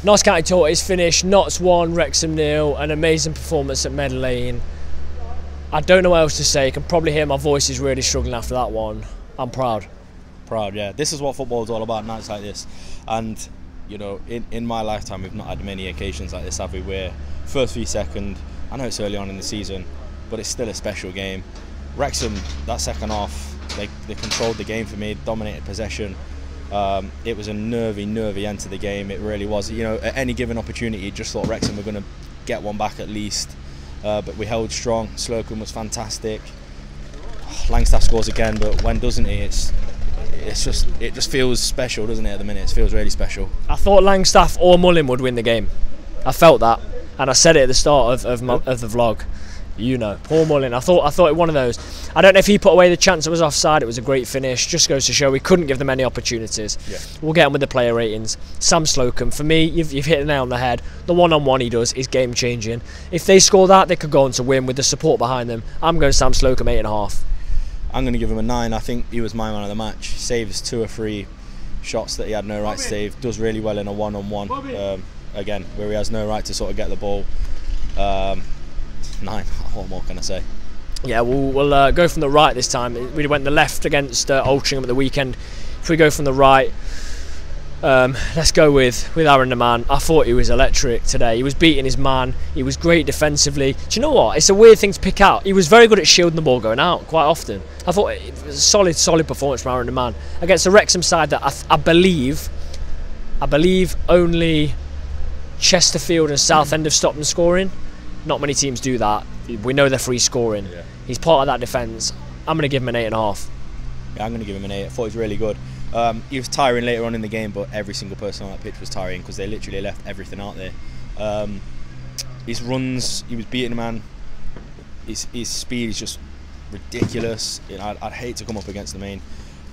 Notts County Tortoise finish, Notts 1, Wrexham 0, an amazing performance at Meadow Lane. I don't know what else to say. You can probably hear my voice is really struggling after that one. I'm proud. Proud, yeah. This is what football is all about, nights like this. And, you know, in my lifetime, we've not had many occasions like this, have we? Where first v second, I know it's early on in the season, but it's still a special game. Wrexham, that second half, they controlled the game for me, dominated possession. It was a nervy end to the game. It really was. You know, at any given opportunity, you just thought Wrexham were going to get one back at least. But we held strong. Slocum was fantastic. Langstaff scores again, but when doesn't he? It just feels special, doesn't it? At the minute, it feels really special. I thought Langstaff or Mullin would win the game. I felt that, and I said it at the start of the vlog. You know, Paul Mullin. I thought it one of those. I don't know if he put away the chance that was offside. It was a great finish. Just goes to show we couldn't give them any opportunities. Yeah. We'll get on with the player ratings. Sam Slocum, for me, you've hit the nail on the head. The one-on-one he does is game changing. If they score that, they could go on to win with the support behind them. I'm going Sam Slocum 8.5. I'm going to give him a 9. I think he was my man of the match. He saves 2 or 3 shots that he had no right to save. Does really well in a one-on-one. Again, where he has no right to sort of get the ball. 9. What more can I say? Yeah, we'll go from the right this time. We went the left against Altrincham at the weekend. If we go from the right, let's go with Aaron the man. I thought he was electric today. He was beating his man. He was great defensively. Do you know what? It's a weird thing to pick out. He was very good at shielding the ball going out quite often. I thought it was a solid performance from Aaron the man against the Wrexham side that I believe only Chesterfield and Southend have stopped them scoring. Not many teams do that. We know they're free scoring. Yeah. He's part of that defence. I'm going to give him an 8.5. Yeah, I'm going to give him an 8. I thought he was really good. He was tiring later on in the game, but every single person on that pitch was tiring because they literally left everything out there. His runs, he was beating a man. His speed is just ridiculous. You know, I'd hate to come up against the main.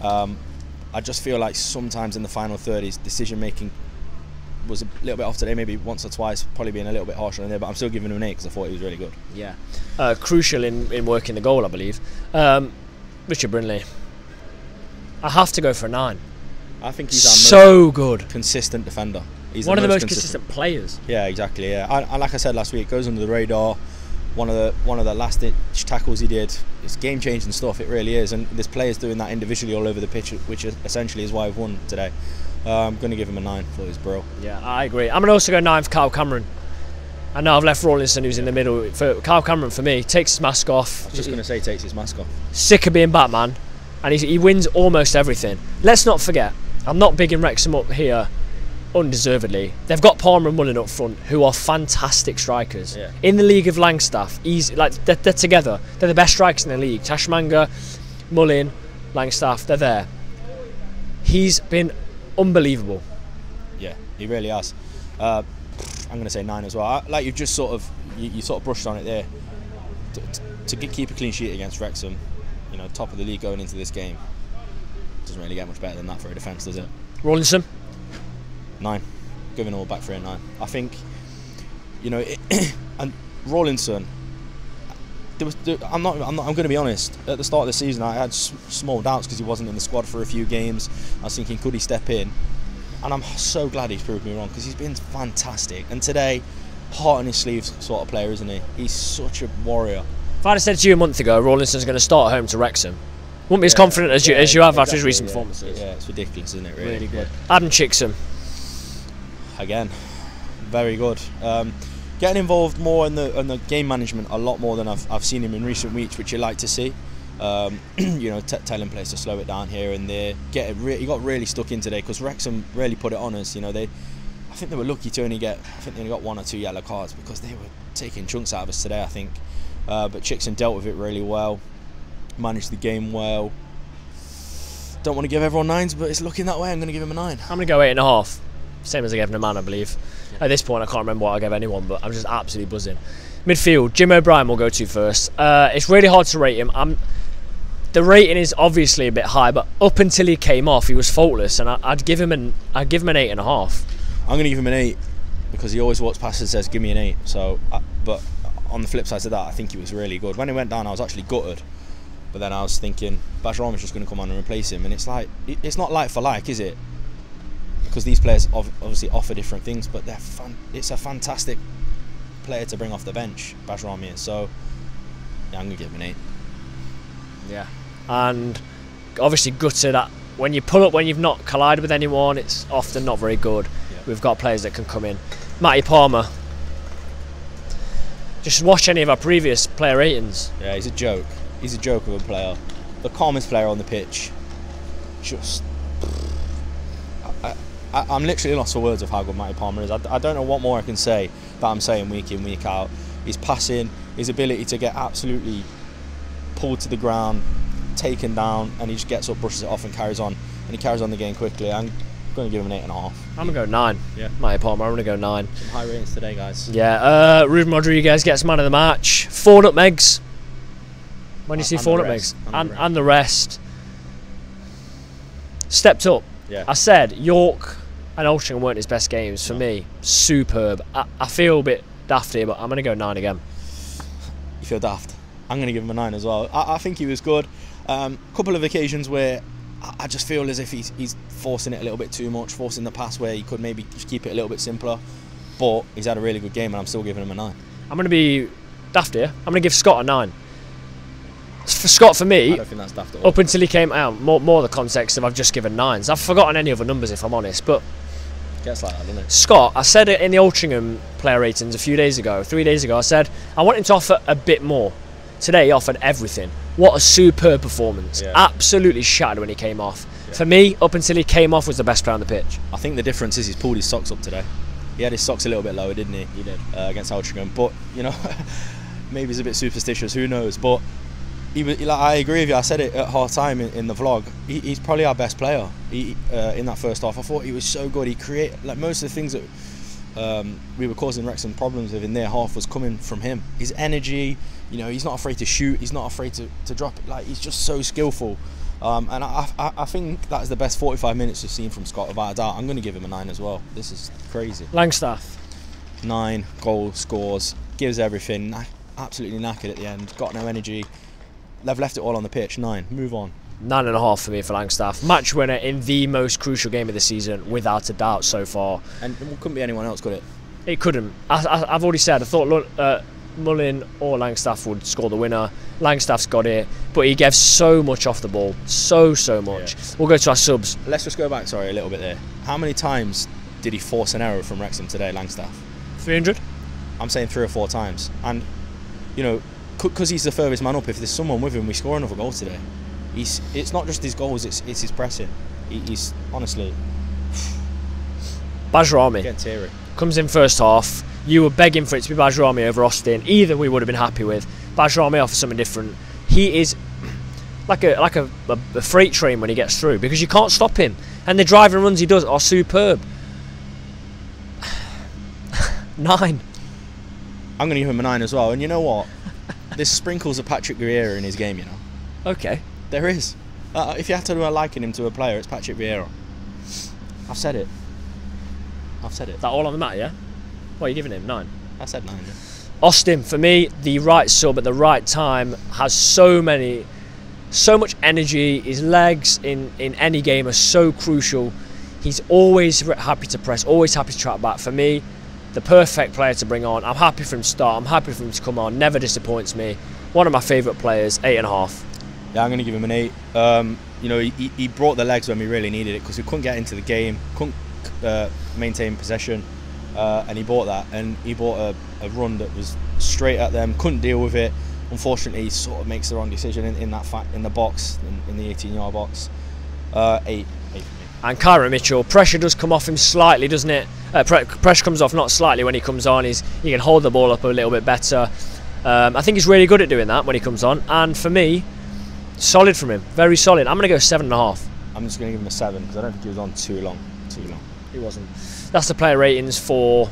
I just feel like sometimes in the final third, his decision making was a little bit off today, maybe once or twice, probably being a little bit harsher in there, but I'm still giving him an 8 because I thought he was really good. Yeah, crucial in working the goal, I believe. Richard Brinley, I have to go for a 9. I think he's our so good, consistent defender. He's one of the most consistent players. Yeah, exactly. Yeah, and like I said last week, goes under the radar. One of the last ditch tackles he did. It's game changing stuff. It really is, and there's players doing that individually all over the pitch, which essentially is why I've won today. I'm going to give him a 9 for his bro. Yeah, I agree. I'm going to also go 9 for Kyle Cameron. I know I've left Rawlinson, who's in the middle. For Kyle Cameron, for me, takes his mask off. I was just going to say takes his mask off. Sick of being Batman, and he wins almost everything. Let's not forget, I'm not bigging Wrexham up here undeservedly. They've got Palmer and Mullin up front, who are fantastic strikers. Yeah. In the league of Langstaff, they're together. They're the best strikers in the league. Tashmanga, Mullin, Langstaff, they're there. He's been unbelievable. Yeah, he really has. I'm going to say 9 as well. Like you've just sort of you sort of brushed on it there. To keep a clean sheet against Wrexham, you know, top of the league going into this game, doesn't really get much better than that for a defence, does it? Rawlinson, 9. Giving all back for a 9. I think, you know, and Rawlinson. I'm going to be honest. At the start of the season, I had small doubts because he wasn't in the squad for a few games. I was thinking, could he step in? And I'm so glad he's proved me wrong because he's been fantastic. And today, heart on his sleeves sort of player, isn't he? He's such a warrior. If I'd have said to you a month ago, Rawlinson's going to start at home to Wrexham, wouldn't be as confident as you have exactly, after his recent performances. Yeah, it's ridiculous, isn't it? Really good. Adam Chickson, again, very good. Getting involved more in the game management a lot more than I've seen him in recent weeks, which you like to see. You know, telling players to slow it down here and there. He got really stuck in today because Wrexham really put it on us. You know, I think they were lucky to only get 1 or 2 yellow cards because they were taking chunks out of us today, I think. But Chickson dealt with it really well, managed the game well. Don't want to give everyone 9s, but it's looking that way. I'm going to give him a 9. I'm going to go 8.5. Same as I gave Naman, I believe. Yeah. At this point, I can't remember what I gave anyone, but I'm just absolutely buzzing. Midfield, Jim O'Brien will go to first. It's really hard to rate him. The rating is obviously a bit high, but up until he came off, he was faultless, and I'd give him an 8.5. I'm going to give him an 8 because he always walks past and says, "Give me an 8." So, but on the flip side of that, I think he was really good. When he went down, I was actually gutted. But then I was thinking, Bajram is just going to come on and replace him, and it's like, it's not like for like, is it? because these players obviously offer different things, but they're fun. It's a fantastic player to bring off the bench, Bajrami is. So yeah, I'm gonna give him an 8. Yeah, and obviously gutted that when you pull up when you've not collided with anyone, it's often not very good. Yeah. We've got players that can come in. Matty Palmer. Just watch any of our previous player ratings. Yeah, he's a joke. He's a joke of a player. The calmest player on the pitch. Just, I'm literally lost for words of how good Matty Palmer is. I don't know what more I can say that I'm saying week in, week out. His passing, his ability to get absolutely pulled to the ground, taken down, and he just gets up, brushes it off, and carries on. And he carries on the game quickly. I'm going to give him an 8.5. I'm going to go 9. Yeah. Matty Palmer, I'm going to go 9. Some high ratings today, guys. Yeah, Ruben Rodriguez gets man of the match. 4 nutmegs. When you see 4 nutmegs. And the rest. Stepped up. Yeah. I said York and Altrincham weren't his best games. For me, superb. I feel a bit daft here, but I'm going to go 9 again. You feel daft? I'm going to give him a 9 as well. I think he was good. Couple of occasions where I just feel as if he's forcing it a little bit too much, forcing the pass where he could maybe just keep it a little bit simpler. But he's had a really good game, and I'm still giving him a 9. I'm going to be daft here. I'm going to give Scott a 9. For Scott, for me, I don't think that's daft at all. up until he came out, more the context of I've just given 9s. I've forgotten any other numbers, if I'm honest. But Gets like that, doesn't it? Scott, I said it in the Altrincham player ratings a few days ago, 3 days ago. I said I want him to offer a bit more. Today he offered everything. What a superb performance. Yeah. Absolutely shattered when he came off. Yeah. For me, up until he came off, was the best player on the pitch. I think the difference is he's pulled his socks up today. He had his socks a little bit lower, didn't he? He did. Against Altrincham. But, you know, maybe he's a bit superstitious, who knows. But I agree with you. I said it at half time in the vlog. He's probably our best player in that first half. I thought he was so good. He created, like, most of the things that we were causing Wrexham problems with in their half was coming from him. His energy, you know, he's not afraid to shoot. He's not afraid to drop it. Like, he's just so skillful. And I think that's the best 45 minutes we've seen from Scott, without a doubt. I'm going to give him a 9 as well. This is crazy. Langstaff. 9, goal, scores, gives everything. Absolutely knackered at the end. Got no energy. They've left it all on the pitch. 9. Move on. 9.5 for me for Langstaff. Match winner in the most crucial game of the season, without a doubt so far. And it couldn't be anyone else, could it? It couldn't. I've already said, I thought Mullin or Langstaff would score the winner. Langstaff's got it, but he gave so much off the ball. So much. Yeah. We'll go to our subs. Let's just go back, sorry, a little bit there. How many times did he force an error from Wrexham today, Langstaff? 300? I'm saying 3 or 4 times. And, you know, because he's the furthest man up, if there's someone with him, we score another goal today. It's not just his goals, it's his pressing. He's honestly Bajrami getting teary. Comes in first half. You were begging for it to be Bajrami over Austin. Either we would have been happy with. Bajrami offers something different. He is like a freight train when he gets through, because you can't stop him. And the driving runs he does are superb. 9. I'm going to give him a 9 as well. And you know what? There's sprinkles of Patrick Vieira in his game, you know. Okay. There is. If you have to liken him to a player, it's Patrick Vieira. I've said it. That all on the mat, yeah? What are you giving him? 9? I said 9, yeah. Austin, for me, the right sub at the right time, has so much energy. His legs in any game are so crucial. He's always happy to press, always happy to track back. For me, the perfect player to bring on. I'm happy for him to start. I'm happy for him to come on. Never disappoints me. One of my favourite players. 8.5. Yeah, I'm going to give him an 8. You know, he brought the legs when we really needed it, because we couldn't get into the game, couldn't maintain possession, and he brought that. And he brought a run that was straight at them, couldn't deal with it. Unfortunately, he sort of makes the wrong decision in the box, in the 18-yard box. 8 for me. And Kyra Mitchell, pressure does come off him slightly, doesn't it? Pressure comes off not slightly when he comes on. He can hold the ball up a little bit better. I think he's really good at doing that when he comes on. And for me, solid from him, very solid. I'm going to go 7.5. I'm just going to give him a 7, because I don't think he was on too long. He wasn't. That's the player ratings for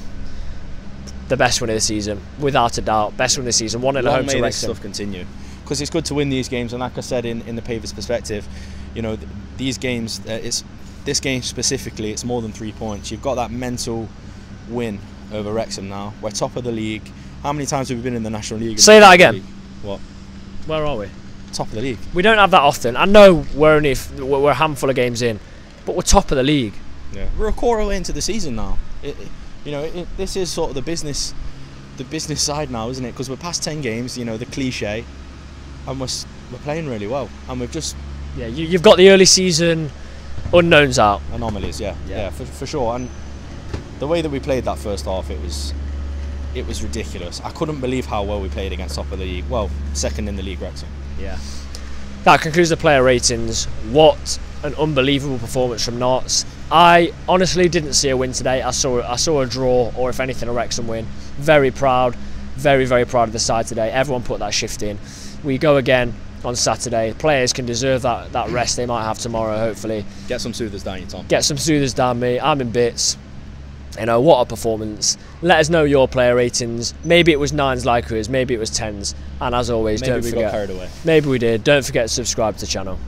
the best win of the season, without a doubt. Best win of the season. 1 at home to Wrexham. This stuff continue, because it's good to win these games. And like I said, in the Pavers' perspective, you know, these games, this game specifically, it's more than 3 points. You've got that mental win over Wrexham now. We're top of the league. How many times have we been in the National League? Say that again. What? Where are we? Top of the league. We don't have that often. I know we're a handful of games in, but we're top of the league. Yeah, we're a quarter way into the season now. This is sort of the business side now, isn't it? Because we're past 10 games. You know, the cliche, and we're playing really well, and we've just you've got the early season unknowns out. Anomalies, yeah, for sure. And the way that we played that first half, it was ridiculous. I couldn't believe how well we played against top of the league. Well, second in the league, Wrexham. Yeah. That concludes the player ratings. What an unbelievable performance from Notts. I honestly didn't see a win today. I saw a draw, or if anything, a Wrexham win. Very proud, very, very proud of the side today. Everyone put that shift in. We go again on Saturday. Players can deserve that rest they might have tomorrow, hopefully. Get some soothers down you, Tom. Get some soothers down me. I'm in bits. You know, what a performance. Let us know your player ratings. Maybe it was 9s like us, maybe it was 10s. And as always, don't forget. Maybe we got carried away. Maybe we did. Don't forget to subscribe to the channel.